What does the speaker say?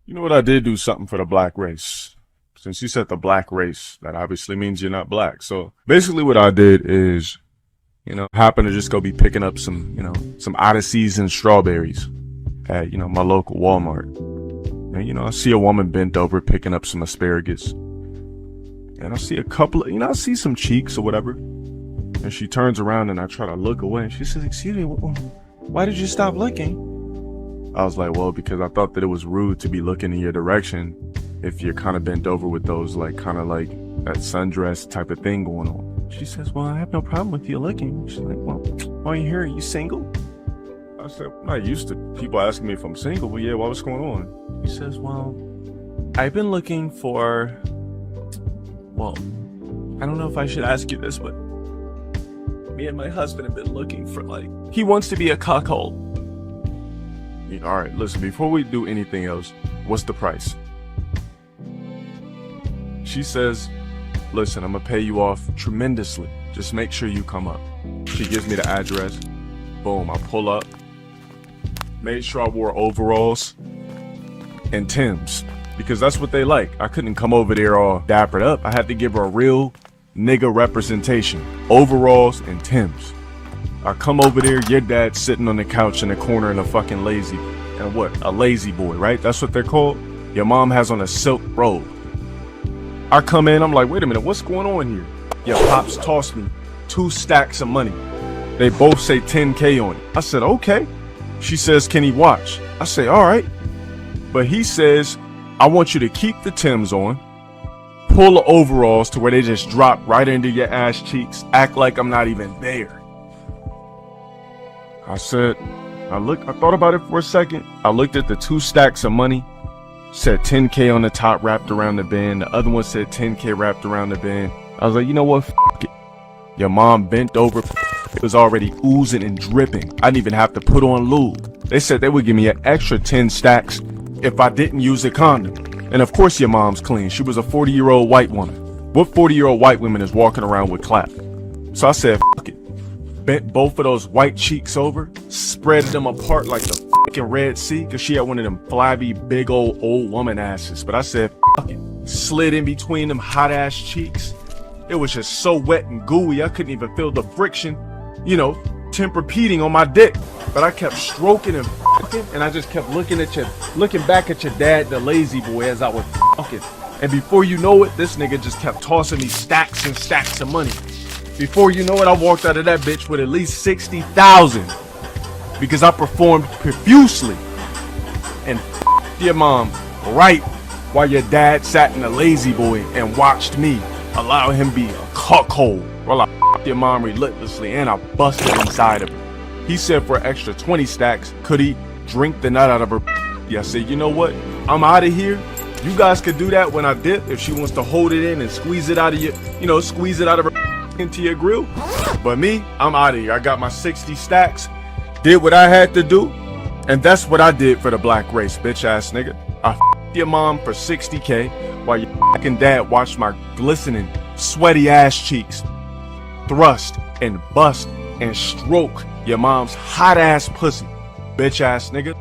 You know what? I did do something for the black race. Since you said the black race, that obviously means you're not black. So basically what I did is, happened to just go be picking up some out of season strawberries at, my local Walmart. And, I see a woman bent over picking up some asparagus. And I see a couple of, I see some cheeks or whatever. And she turns around and I try to look away. And she says, "Excuse me, why did you stop looking?" I was like, well, because I thought that it was rude to be looking in your direction if you're kind of bent over with those, kind of like that sundress type of thing going on. She says, "Well, I have no problem with you looking." She's like, "Well, why are you here? Are you single?" I said, "I'm not used to people asking me if I'm single, but yeah, what's going on?" He says, "Well, I've been looking for, well, I don't know if I should ask you this, but me and my husband have been looking for, he wants to be a cuckold." All right, listen, before we do anything else, what's the price? She says, "Listen, I'm gonna pay you off tremendously. Just make sure you come up." She gives me the address. Boom, I pull up. Made sure I wore overalls and Timbs, because that's what they like. I couldn't come over there all dappered up. I had to give her a real nigga representation. Overalls and Timbs. I come over there, your dad's sitting on the couch in the corner in a fucking lazy, and what? A lazy boy, right? That's what they're called? Your mom has on a silk robe. I come in, I'm like, wait a minute, what's going on here? Your pops tossed me 2 stacks of money. They both say 10K on it. I said, okay. She says, "Can he watch?" I say, all right. But he says, "I want you to keep the Timbs on, pull the overalls to where they just drop right into your ass cheeks, act like I'm not even there." I said, I thought about it for a second. I looked at the 2 stacks of money, said 10K on the top wrapped around the band. The other one said 10K wrapped around the band. I was like, you know what? F it. Your mom bent over. It was already oozing and dripping. I didn't even have to put on lube. They said they would give me an extra 10 stacks if I didn't use a condom. And of course your mom's clean. She was a 40-year-old white woman. What 40-year-old white woman is walking around with clap? So I said, fuck it. Bent both of those white cheeks over, spreaded them apart like the fucking Red Sea, because she had one of them flabby, big old woman asses. But I said, fuck it. Slid in between them hot ass cheeks. It was just so wet and gooey, I couldn't even feel the friction, Tempur-Pedic on my dick. But I kept stroking and fucking, and I just kept looking back at your dad, the lazy boy, as I was fucking. And before you know it, this nigga just kept tossing me stacks and stacks of money. Before you know it, I walked out of that bitch with at least 60,000 because I performed profusely and your mom right while your dad sat in a lazy boy and watched me allow him be a cuckold while I your mom relentlessly and I busted inside of her. He said for an extra 20 stacks, could he drink the nut out of her? I said, you know what? I'm out of here. You guys could do that when I dip if she wants to hold it in and squeeze it out of your, squeeze it out of her into your grill. But me, I'm out of here. I got my 60 stacks, did what I had to do, and that's what I did for the black race, bitch ass nigga. I your mom for 60K while your fucking dad watched my glistening, sweaty ass cheeks thrust and bust and stroke your mom's hot ass pussy, bitch ass nigga.